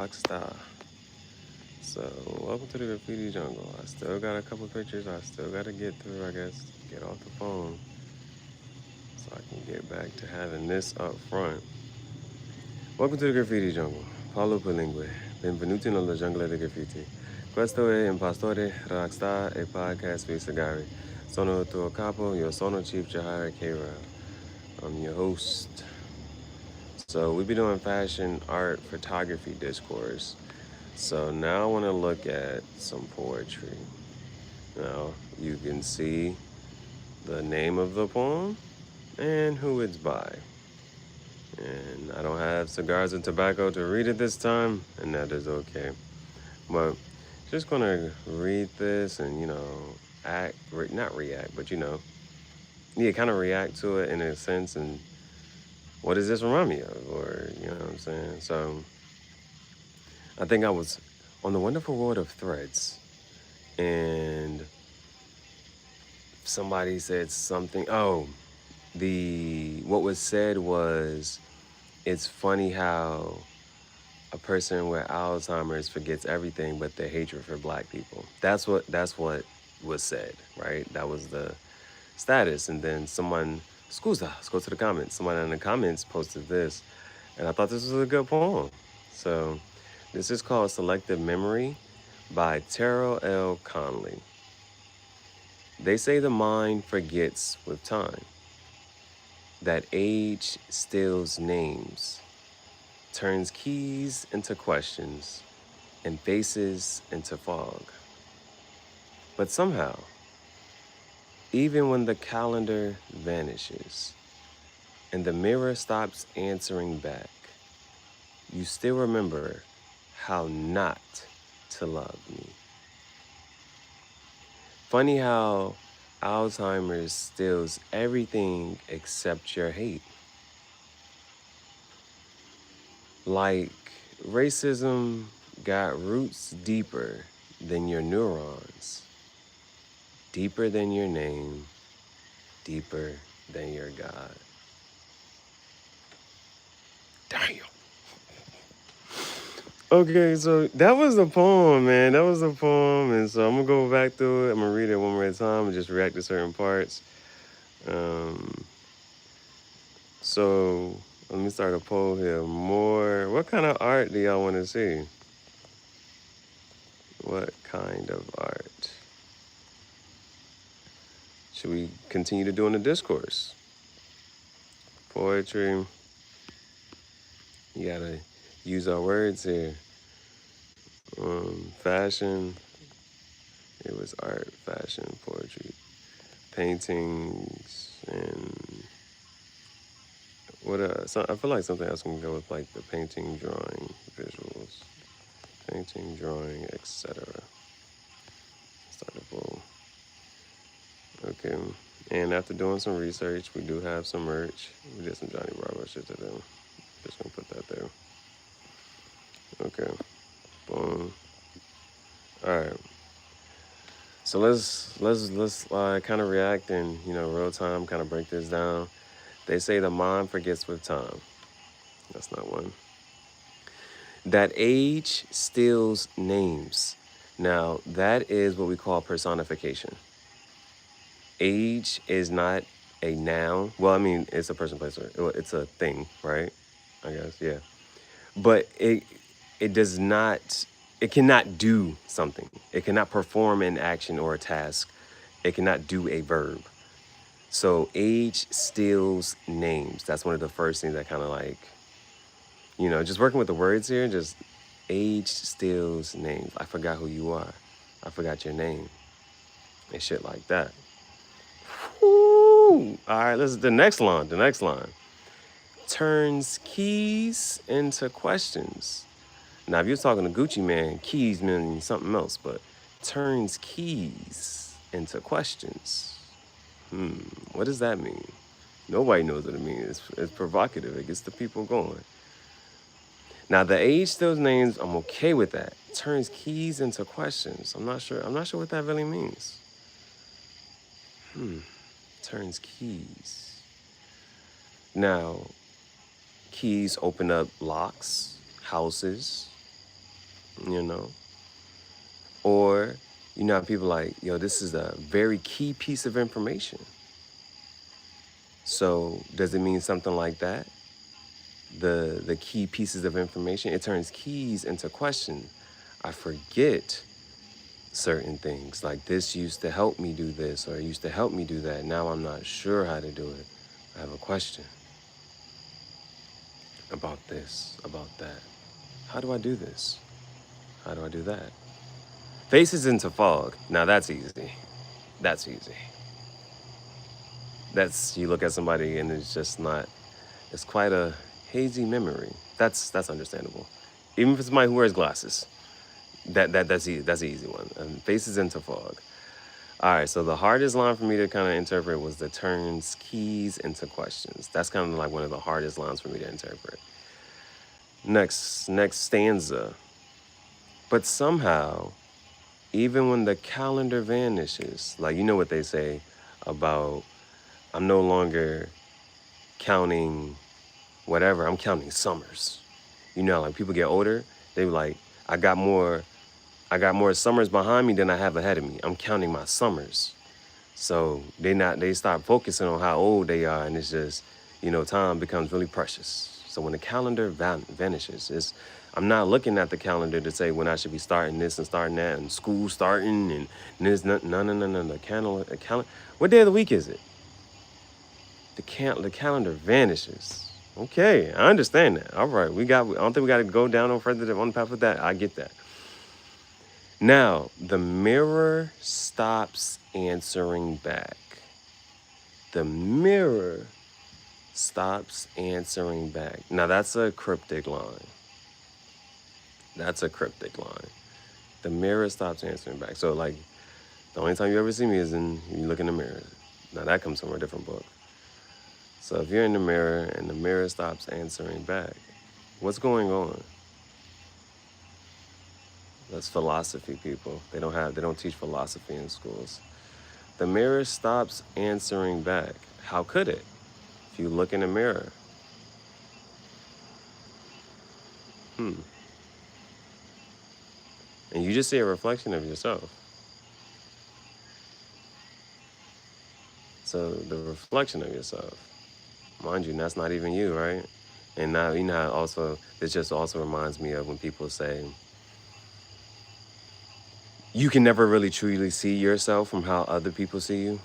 Rockstar. So, welcome to the graffiti jungle. I still got a couple pictures I still got to get through, I guess. Get off the phone so I can get back to having this up front. Welcome to the graffiti jungle. Paolo Palingue. Benvenuti nella giungla del graffiti. Questo è Impastore Rockstar e podcast with Sagari. Sono tuo capo, io sono Chief Gihareh K-Rel. I'm your host. So, we be doing fashion, art, photography discourse. So now I want to look at some poetry. Now you can see the name of the poem and who it's by. And I don't have cigars and tobacco to read it this time, and that is okay. But just gonna read this and not react, but yeah, kind of react to it in a sense. And what does this remind me of, or you know what I'm saying? So I think I was on the wonderful world of threads, and somebody said something. Oh, the what was said was, it's funny how a person with Alzheimer's forgets everything but their hatred for black people. That's what was said, right? That was the status. And then someone, scusa, let's go to the comments. Someone in the comments posted this, and I thought this was a good poem. So this is called Selective Memory by Terrell L. Conley. They say the mind forgets with time, that age steals names, turns keys into questions, and faces into fog. But somehow, even when the calendar vanishes and the mirror stops answering back, you still remember how not to love me. Funny how Alzheimer's steals everything except your hate. Like racism got roots deeper than your neurons, deeper than your name, deeper than your God. Damn. Okay, so that was the poem, man. That was the poem. And so I'm going to go back through it. I'm going to read it one more time and just react to certain parts. Um, so let me start a poll here. What kind of art do y'all want to see? What kind of art? Should we continue to do in the discourse? Poetry. You gotta use our words here. Fashion. It was art, fashion, poetry, paintings, and what else? I feel like something else can go with like the painting, drawing, visuals, painting, drawing, etc. Start a poll. Okay. And after doing some research, we do have some merch. We did some Johnny Bravo shit to them. Just gonna put that there. Okay. Boom. All right. So let's kind of react in real time. Kind of break this down. They say the mind forgets with time. That's not one. That age steals names. Now that is what we call personification. Age is not a noun. Well, I mean, it's a person, place, or it's a thing, right? I guess, yeah. But it does not. It cannot do something. It cannot perform an action or a task. It cannot do a verb. So age steals names. That's one of the first things that kind of like, just working with the words here. Just age steals names. I forgot who you are. I forgot your name. And shit like that. Woo! All right, the next line. The next line. Turns keys into questions. Now, if you're talking to Gucci Man, keys mean something else, but turns keys into questions. What does that mean? Nobody knows what it means. It's provocative. It gets the people going. Now, the age steals names, I'm okay with that. Turns keys into questions. I'm not sure what that really means. Turns keys. Now, keys open up locks, houses, you know? Or, you know, how people like, yo, this is a very key piece of information. So does it mean something like that? The key pieces of information, it turns keys into questions. I forget certain things. Like this used to help me do this or used to help me do that. Now I'm not sure how to do it. I have a question about this, about that. How do I do this? How do I do that? Faces into fog. Now that's easy. That's easy. That's you look at somebody and it's just not. It's quite a hazy memory. That's understandable. Even for somebody who wears glasses, that's easy. That's an easy one. Faces into fog. All right. So the hardest line for me to kind of interpret was the turns keys into questions. That's kind of like one of the hardest lines for me to interpret. Next stanza. But somehow, even when the calendar vanishes, like you know what they say about I'm no longer counting whatever, I'm counting summers. You know, like people get older, they like, I got more summers behind me than I have ahead of me. I'm counting my summers. So they start focusing on how old they are, and it's just, you know, time becomes really precious. So when the calendar vanishes, I'm not looking at the calendar to say when I should be starting this and starting that and school starting and this. No. The calendar. What day of the week is it? The calendar vanishes. Okay, I understand that. All right, I don't think we got to go down no further on the path with that. I get that. Now, the mirror stops answering back. The mirror stops answering back. Now, that's a cryptic line. That's a cryptic line. The mirror stops answering back. So, like, the only time you ever see me is when you look in the mirror. Now, that comes from a different book. So, if you're in the mirror and the mirror stops answering back, what's going on? That's philosophy, people. They don't teach philosophy in schools. The mirror stops answering back. How could it? If you look in the mirror. And you just see a reflection of yourself. So the reflection of yourself. Mind you, that's not even you, right? And now, you know how also, this just also reminds me of when people say, you can never really truly see yourself from how other people see you.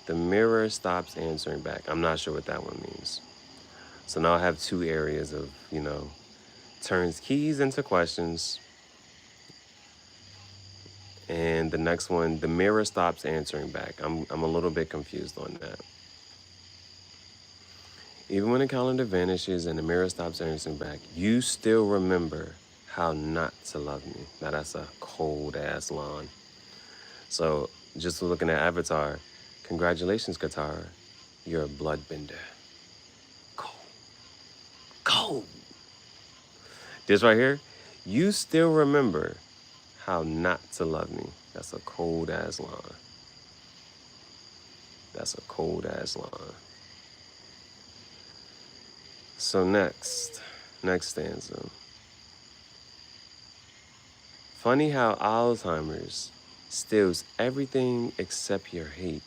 The mirror stops answering back. I'm not sure what that one means. So now I have two areas of, you know, turns keys into questions. And the next one, the mirror stops answering back. I'm a little bit confused on that. Even when the calendar vanishes and the mirror stops answering back, you still remember how not to love me. Now that's a cold ass line. So just looking at Avatar, congratulations, Katara. You're a bloodbender. Cold. Cold. This right here, you still remember how not to love me. That's a cold ass line. That's a cold ass line. So next stanza. Funny how Alzheimer's steals everything except your hate.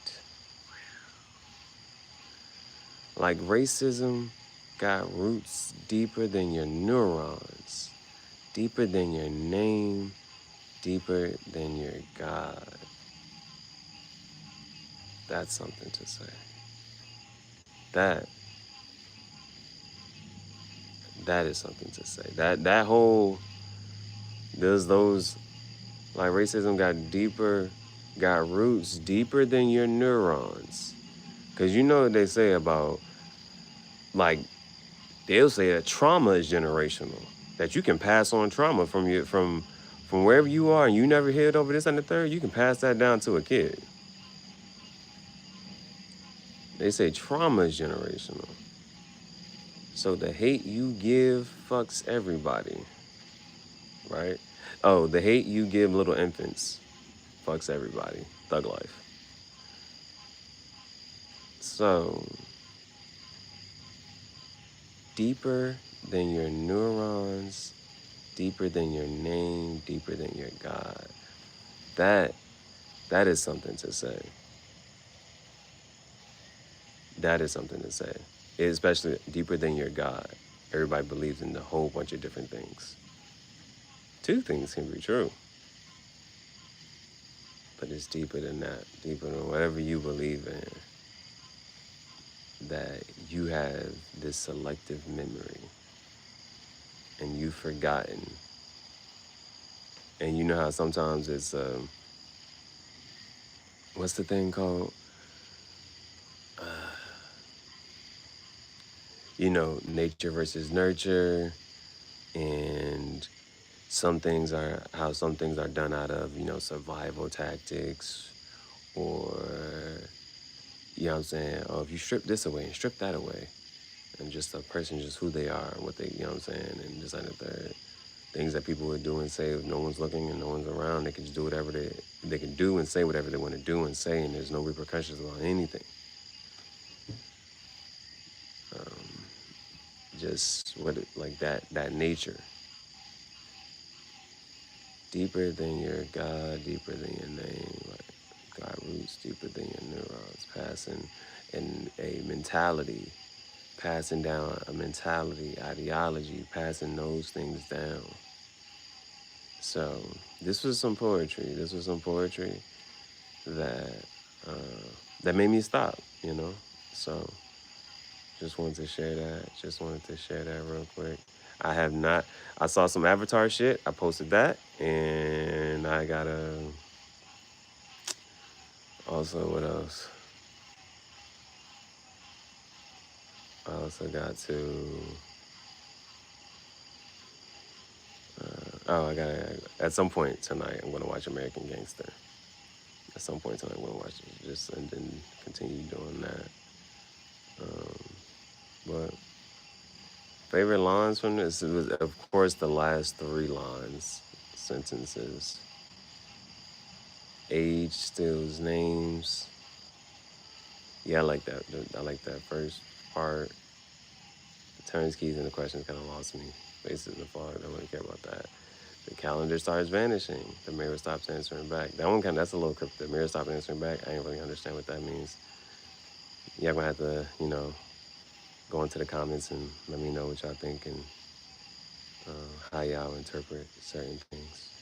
Like racism got roots deeper than your neurons, deeper than your name, deeper than your God. That's something to say. That is something to say. That whole there's those like racism got roots deeper than your neurons. Cause you know what they say about like they'll say that trauma is generational. That you can pass on trauma from wherever you are and you never heard over this and the third, you can pass that down to a kid. They say trauma is generational. So the hate you give fucks everybody. Right? Oh, the hate you give little infants fucks everybody. Thug life. So, deeper than your neurons, Deeper than your name, deeper than your God. That is something to say. That is something to say. Especially deeper than your God. Everybody believes in a whole bunch of different things. Two things can be true. But it's deeper than that. Deeper than whatever you believe in. That you have this selective memory. And you've forgotten. And you know how sometimes it's, what's the thing called? Nature versus nurture, and some things are done out of, survival tactics, or, you know what I'm saying, oh, if you strip this away and strip that away, and just a person, just who they are, what they, you know what I'm saying, and just like the third, things that people would do and say if no one's looking and no one's around, they can just do whatever they can do and say whatever they want to do and say, and there's no repercussions about anything. Just like that nature. Deeper than your God, deeper than your name, like God roots deeper than your neurons, passing in a mentality, passing down a mentality, ideology, passing those things down. So this was some poetry. This was some poetry that that made me stop, So just wanted to share that. Just wanted to share that real quick. I have not. I saw some Avatar shit. I posted that, and I gotta. Also, what else? I also got to. I gotta. At some point tonight, I'm gonna watch American Gangster. At some point tonight, I'm gonna watch it. Just and then continue doing that. But favorite lines from this was, of course, the last three lines, sentences. Age steals names. Yeah, I like that. I like that first part. The turns, keys, and the questions kind of lost me. Faces in the fog. I don't really care about that. The calendar starts vanishing. The mirror stops answering back. That one that's a little cryptic. The mirror stops answering back. I ain't really understand what that means. Y'all gonna have to, go into the comments and let me know what y'all think and how y'all interpret certain things.